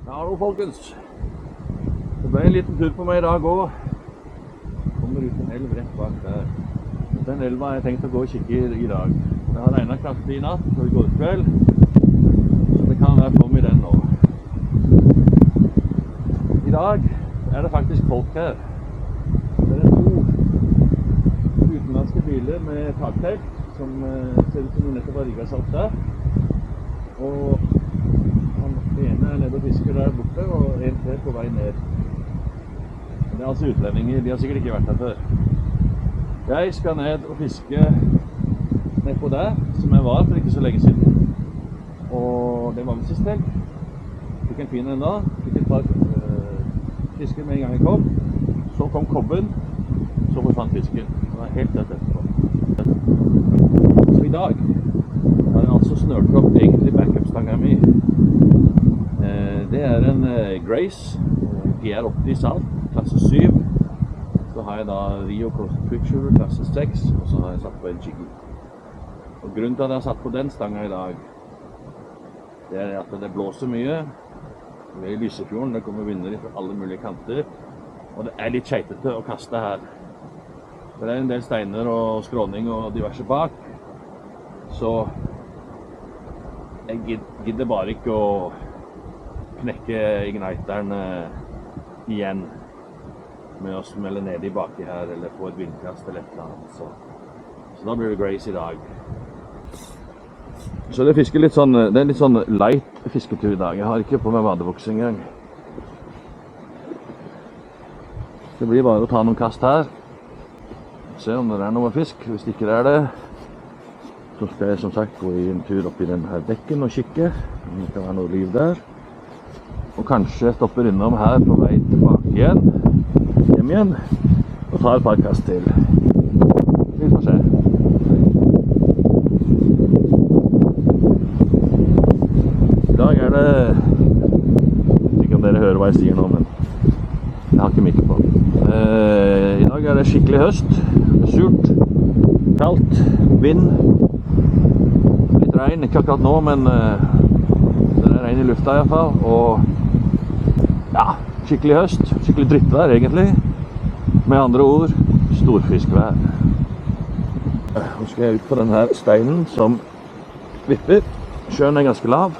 Hallo folkens. Det ble en liten tur på meg I dag også. Kommer ut en elv rett bak der. Den elva har jeg tenkt å gå og kikke I dag. Det har regnet kraftig I natt og I går kveld, så det kan være flom I den nå. I dag det faktisk folk her. Det 2 utenlandske biler med taktelt som ser ut som de nettopp har rigget seg opp der. Og den ene nede og fisker der borte, og en til på vei ned. Det altså utlendinger, de har sikkert ikke vært her før. Jeg skal ned og fiske ned på der, som jeg var for ikke så lenge siden. Og det var vel sist helg. Fikk en fin en da, fikk et par fisker med en gang jeg kom. Så kom kobben, så forsvant fisken. Det var helt tett etterpå. Så I dag har jeg altså snørt opp egentlig backup-stangen min. Det en Grace GR80 salt, klasse 7. Så har jeg da Rio Coastal Picture, klasse 6, og så har jeg satt på en jiggy. Og grunnen til at jeg har satt på den stangen I dag, det at det blåser mye. Vi I Lysefjorden, det kommer vinder fra alle mulige kanter, og det litt kjeitete å kaste her. Det en del steiner og skråning og diverse bak, så jeg gidder bare ikke å knekke igniteren igjen med å smelle ned I baki her, eller få et vindkast eller et eller annet. Så da blir det Grace I dag. Så det fisker litt sånn, det litt sånn light fisketur I dag. Jeg har ikke på meg badebukse engang. Det blir bare å ta noen kast her. Se om det noe fisk. Hvis det ikke det, så skal jeg som sagt gå en tur opp I denne bekken og kikke. Om det kan være noe liv der. Og kanskje stopper innom her på vei tilbake igjen, hjem igjen, og tar et par kast til. Vi får se. I dag det, jeg vet ikke om dere hører hva jeg sier nå, men jeg har ikke mikke på. I dag det skikkelig høst, surt, kaldt, vind, litt regn, ikke akkurat nå, men det regn I lufta I hvert fall, og ja, skikkelig høst, skikkelig drittvær egentlig. Med andre ord, storfiskvær. Nå skal jeg ut på denne steinen som vipper. Sjøen ganske lav.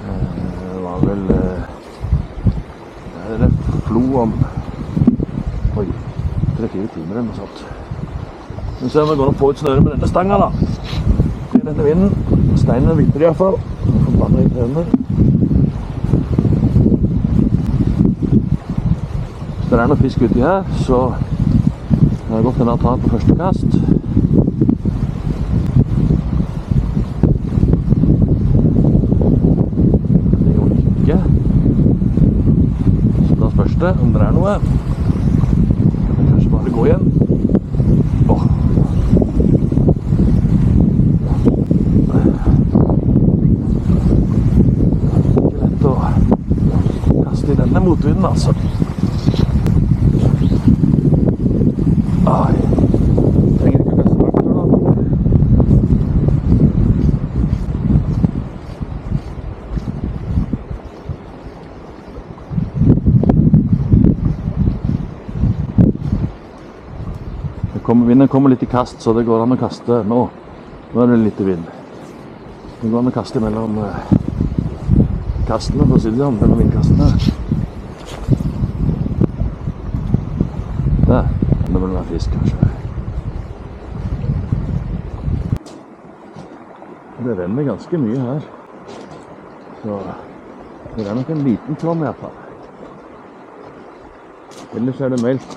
Det var vel det flo om 3-4 timer eller noe sånt. Men så vi går å få ut snøret med denne stanga da. I denne vinden. Steinen vipper I hvert fall. Forbannet I prøvene. Hvis det noe fisk uti her, så har jeg gått en avtale på første kast. Det går ikke. Så da spørs det om det noe. Jeg kan kanskje bare gå igjen. Denne motvinden altså. Ai, trenger ikke å kaste bak nå. Vinden kommer litt I kast, så det går an å kaste nå. Nå det litt vind. Det går an å kaste mellom kastene, for å si det sånn, mellom vindkastene. Der kan det vel være fisk, kanskje. Det renner ganske mye her. Så det nok en liten flom I hvert fall. Ellers det meldt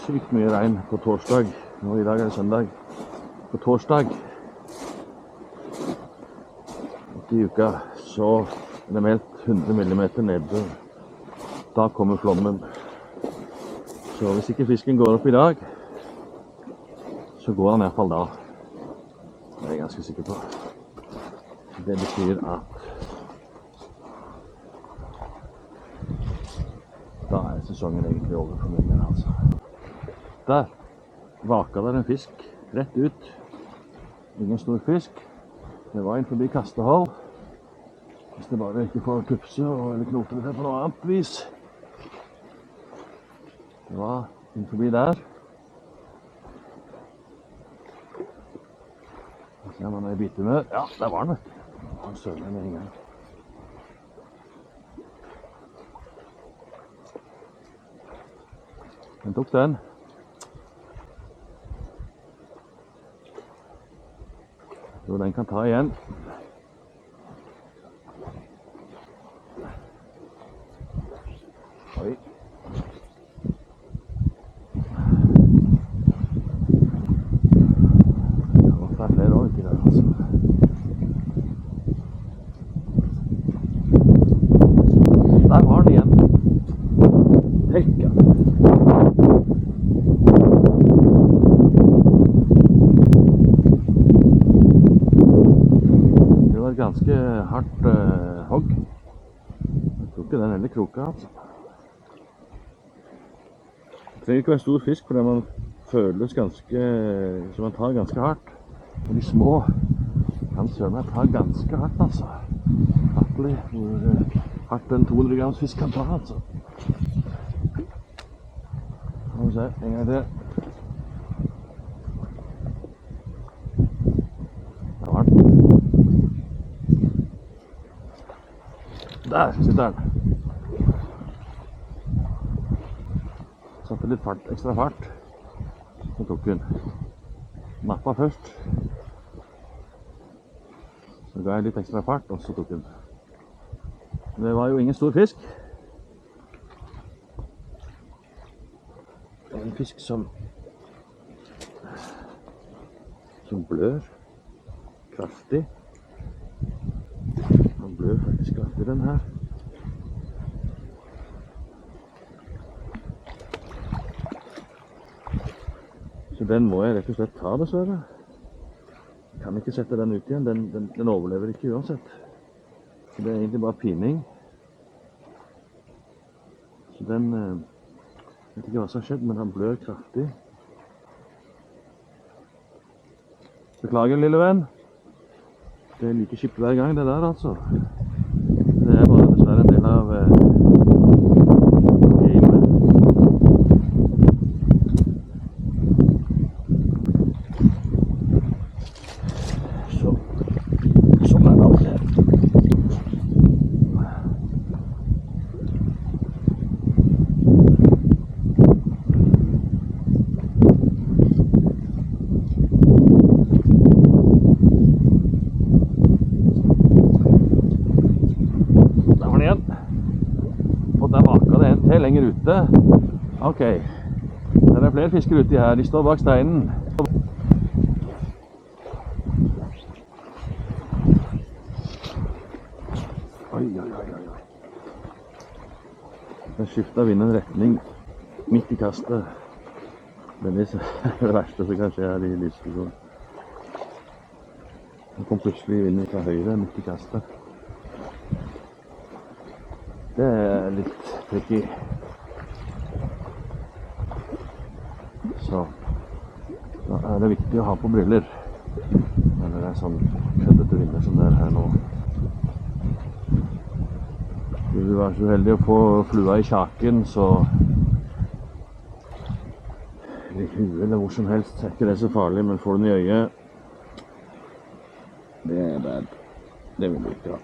sykt mye regn på torsdag. Nå I dag det søndag. På torsdag I uka så det meldt 100 millimeter nedbør. Da kommer flommen. Så hvis ikke fisken går opp I dag, så går han I hvert fall da. Det jeg ganske sikker på. Det betyr at da sesongen egentlig over for min del, altså. Der vaket der en fisk rett ut. Ingen stor fisk. Det var inn forbi kastehold. Hvis det bare ikke får tupse eller knote det på noe annet vis. Det var inn forbi der. Se om han er i bitehumør. Ja, der var han, vet du. Han søler med en gang. Den tok den. Så den kan ta igjen. Oi. Det var flere år uti der, altså. Der var den igjen. Hekka. Det var et ganske hardt hogg. Jeg tror ikke den heller kroka, altså. Det trenger ikke være stor fisk, fordi man føles ganske, så man tar ganske hardt. Og de små kan søren meg ta ganske hardt, altså. Fattelig hvor hardt en 200 grams fisk kan ta, altså. Nå må vi se, en gang til. Der var den. Der sitter den. Satte litt fart, ekstra fart. Så tok hun. Nappa først. Så ga jeg litt ekstra fart, og så tok hun. Det var jo ingen stor fisk. En fisk som blør kraftig. Han blør faktisk kraftig, den her. Så den må jeg rett og slett ta, dessverre. Jeg kan ikke sette den ut igjen. Den overlever ikke uansett. Så det er egentlig bare pining. Så den, jeg vet ikke hva som har skjedd, men han blør kraftig. Beklager, lille venn. Det er like kjipt hver gang, det der, altså. Det er bare dessverre en del av gamet. Sånn er det av og til. Lenger ute. Ok, det er flere fisker ute her. De står bak steinen. Oi, oi, oi, oi. Den skiftet vinden retning midt i kastet. Det er det verste som kan skje her i lysdiskusjonen. Den kom plutselig vinden fra høyre midt i kastet. Det er litt tricky. Så da er det viktig å ha på briller når det er sånn køddete vinder som det er her nå. Hvis du er så heldig å få flua i kjaken, så eller i huet eller hvor som helst, er ikke det så farlig, men får du den i øyet, det er bad. Det vil du ikke ha.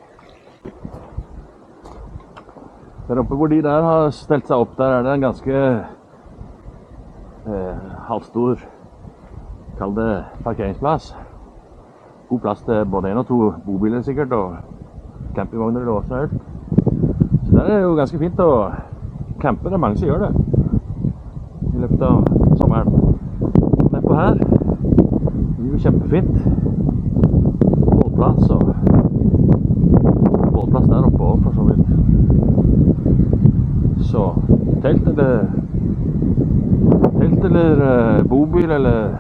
Der oppe hvor de der har stelt seg opp, der er det en ganske halvstor, kall det parkeringsplass. God plass til både 1 og 2 bobiler sikkert, og campingvogner eller også helt. Så der er det jo ganske fint å campe, det er mange som gjør det i løpet av sommeren. Nedpå her, det blir jo kjempefint. Bålplass og bålplass der oppe også, for så vidt. Så telt eller bobil eller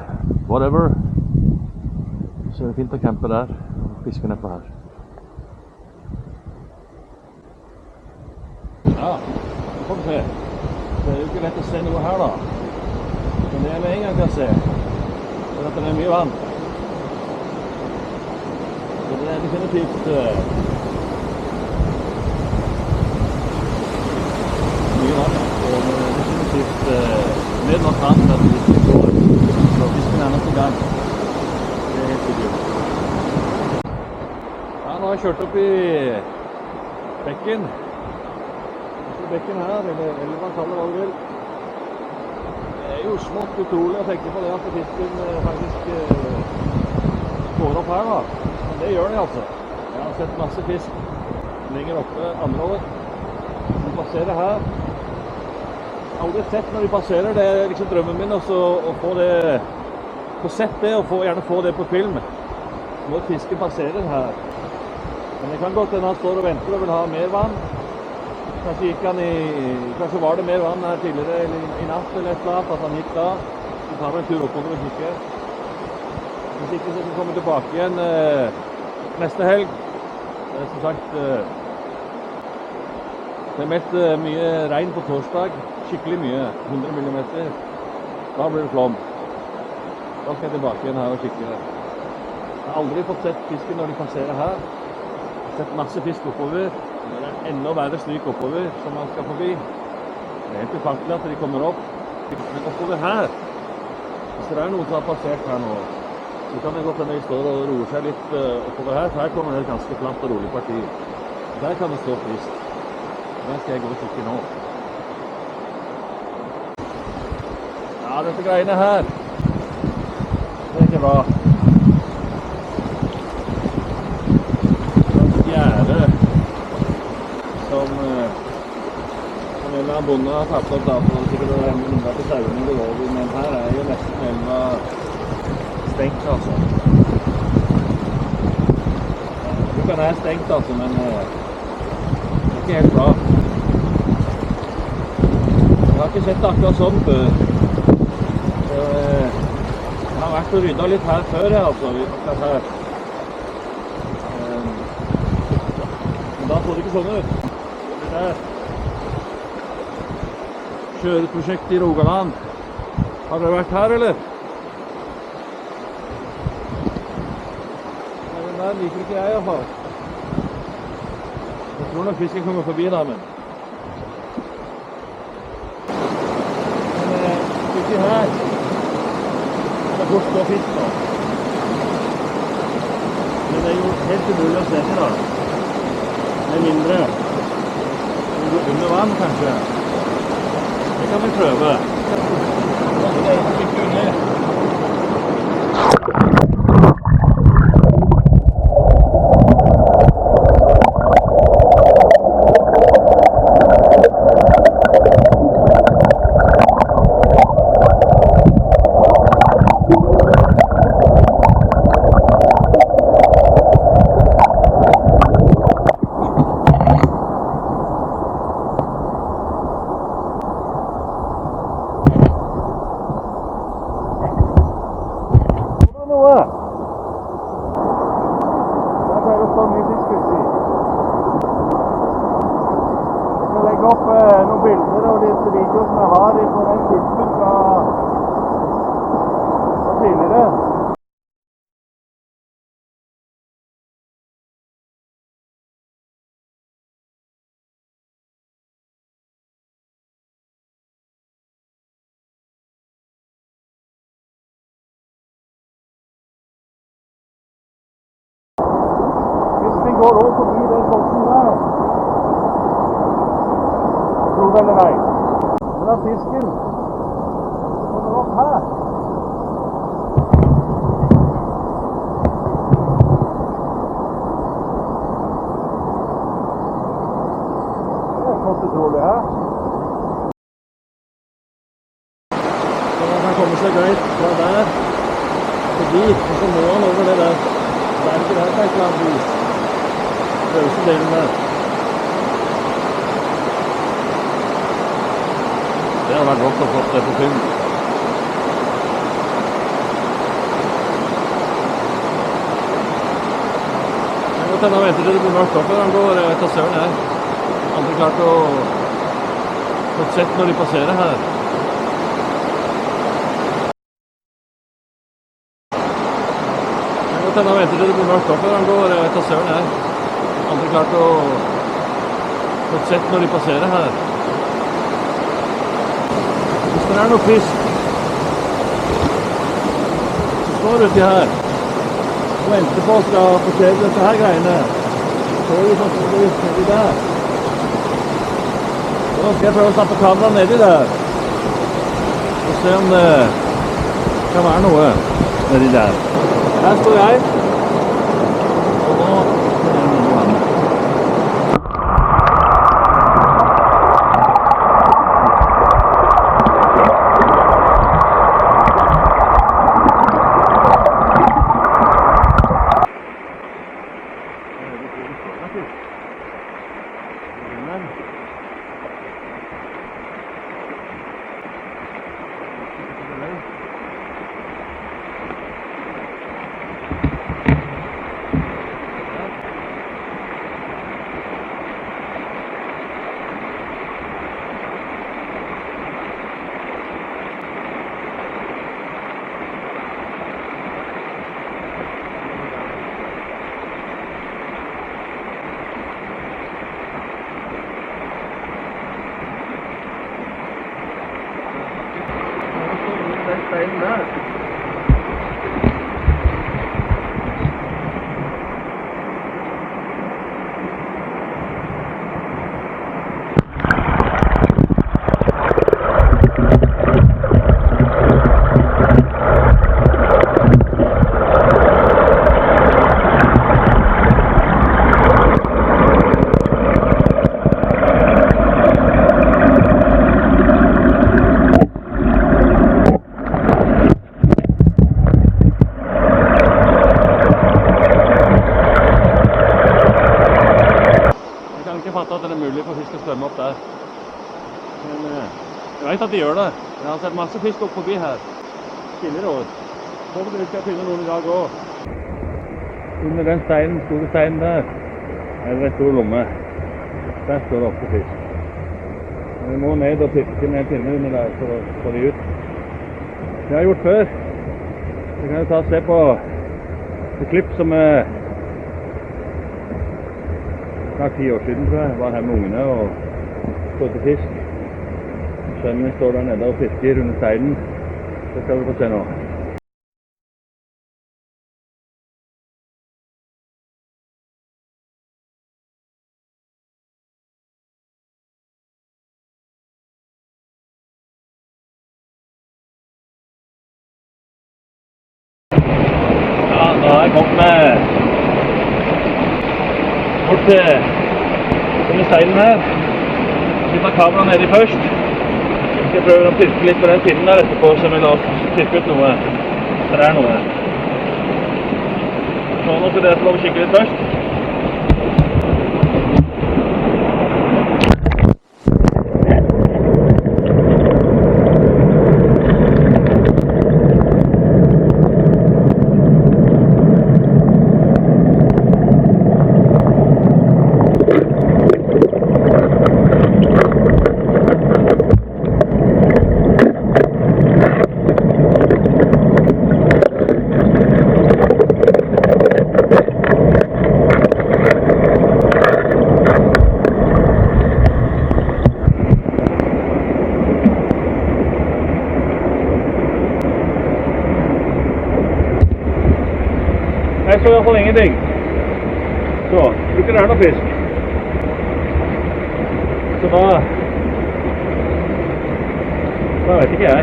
whatever, så er det fint å campe der og fiske nedpå her. Ja, det får du se. Det er jo ikke lett å se noe her da, men det jeg med en gang kan se, er at det er mye vann. Så det er definitivt mye vann, og definitivt mer nok vann der fisken går. Så fisken er nok i gang. Det er helt sikkert. Ja, nå har jeg kjørt opp i bekken. Bekken her, eller man kaller hva du vil. Det er jo smått utrolig å tenke på det at fisken faktisk går opp her da. Men det gjør den altså. Jeg har sett masse fisk lenger oppe andre år. De passerer her. Jeg har aldri sett når de passerer, det er liksom drømmen min også, å få sett det og gjerne få det på film. Når fisken passerer her. Men det kan godt hende han står og venter og vil ha mer vann. Kanskje var det mer vann her tidligere eller i natt eller et eller annet, at han gikk da. Så tar han en tur oppover og kikker. Hvis ikke så kan han komme tilbake igjen neste helg. Det er som sagt det er meldt mye regn på torsdag. Skikkelig mye, 100 millimeter. Da blir det flom. Da skal jeg tilbake igjen her og kikke. Jeg har aldri fått sett fisken når de passerer her. Jeg har sett masse fisk oppover. Det er enda verre stryk oppover som man skal forbi. Det er helt ufattelig at de kommer opp. Men oppover her, hvis det er noen som har passert her nå, så kan det godt hende de står og roer seg litt oppover her. Her kommer det et ganske flatt og rolig parti. Der kan det stå fisk. Der skal jeg gå og kikke nå. Ja, dette greiene her, det er ikke bra. Det er et gjerde som en eller annen bonde har tatt opp da, for sikkert å enda på sauene det går, men her er jo nesten elva stengt, altså. Den er stengt, altså, men det er ikke helt bra. Jeg har ikke sett det akkurat sånn før. Jeg har vært og ryddet litt her før, altså, akkurat her. Men da så det ikke sånn ut. Det er kjøreprosjekt i Rogaland. Har dere vært her, eller? Den der liker ikke jeg, i hvert fall. Jeg tror nok fisken kommer forbi da, men ikke her. Det er bort på fisk da. Men det er jo helt umulig å se til da. Det er mindre. Under vann, kanskje. Det kan vi prøve. Det er ikke under. Noen bilder og litt videoer som jeg har på den kulten fra tidligere. Fisken går også forbi den boksen der. Tror det eller nei. Men da fisken kommer opp her. Det er flott utrolig her. Så han kan komme seg greit fra der forbi, og så må han over det der. Det er ikke der på et eller annet vis. Røse delen der. Det har vært rått å få det på film. Jeg må tenne og vente til det blir mørkt opp før han går. Jeg vet at søren her. Aldri klart å få sett når de passerer her. Jeg må godt hende han venter til det blir mørkt opp før han går. Jeg vet da søren her. Aldri klart å få sett når de passerer her. Hvis det noe fisk, så står du uti her og venter på å skal passere dette her greiene. Så er det sånn som det er nedi der. Så nå skal jeg prøve å stappe kameraet nedi der. Og se om det kan være noe nedi der. Her står jeg. Og nå er det noe annet. Steinen der. At det er mulig for fisk å svømme opp der. Men jeg vet at de gjør det. Jeg har sett masse fisk opp forbi her tidligere år. Håper vi skal finne noen i dag også. Under den steinen, store steinen der, er det en stor lomme. Der står det ofte fisk. Vi må ned og fiske med en pinne under der for å få de ut. Det har jeg gjort før. Vi kan jo ta og se på et klipp som snart 10 år siden, tror jeg. Var her med ungene og skjøtte fisk. Sønnen min står der nede og fisker under steinen. Det skal vi få se nå. Ja, da har jeg kommet med bort til denne steinen her. Vi tar kameraet nedi først. Jeg skal prøve å pirke litt på den pinnen der etterpå, så vi la oss pirke ut noe. Det er noe. Så nå skal dere få lov å kikke litt først. Jeg så i hvert fall ingenting. Så, ikke det er noe fisk. Så da vet ikke jeg.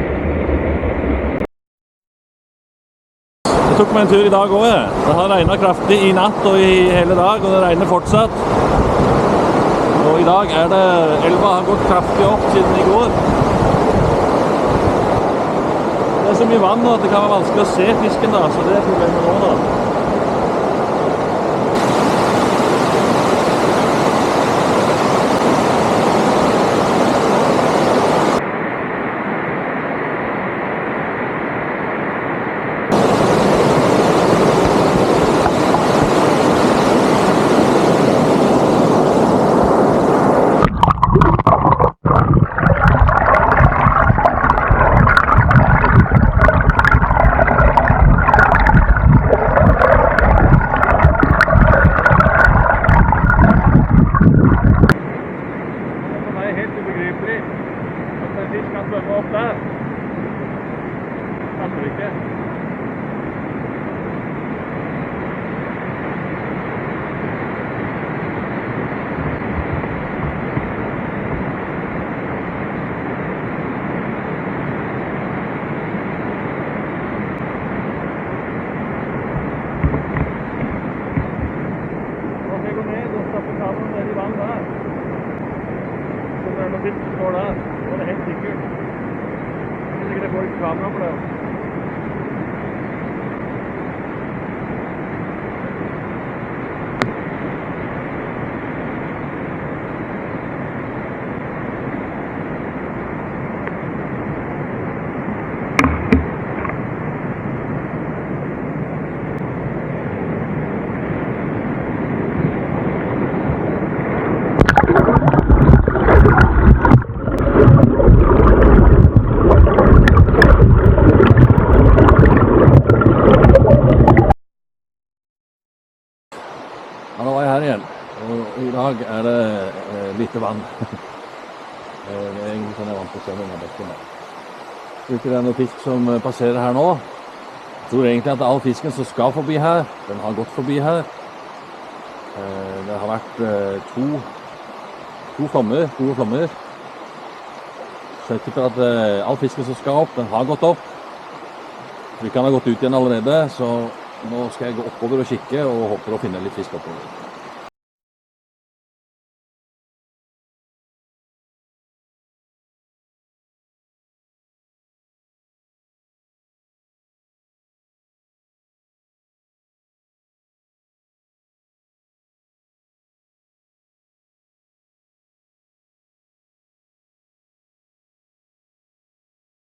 Jeg tok meg en tur i dag også. Det har regnet kraftig i natt og i hele dag, og det regner fortsatt. Og i dag er det, elva har gått kraftig opp siden i går. Det er så mye vann nå at det kan være vanskelig å se fisken da, så det er problemet nå da. det noe fisk som står der. Det var det helt sikkert. Jeg synes ikke det får kamera for det. Ja, nå var jeg her igjen, og i dag er det lite vann. Det er egentlig sånn jeg er vant til å se med denne bekken. Jeg tror ikke det er noe fisk som passerer her nå. Jeg tror egentlig at all fisken som skal forbi her, den har gått forbi her. Det har vært to flommer, store flommer. Så jeg tipper at all fisken som skal opp, den har gått opp. Trykkene har gått ut igjen allerede, så nå skal jeg gå oppover og kikke og håper å finne litt fisk oppover.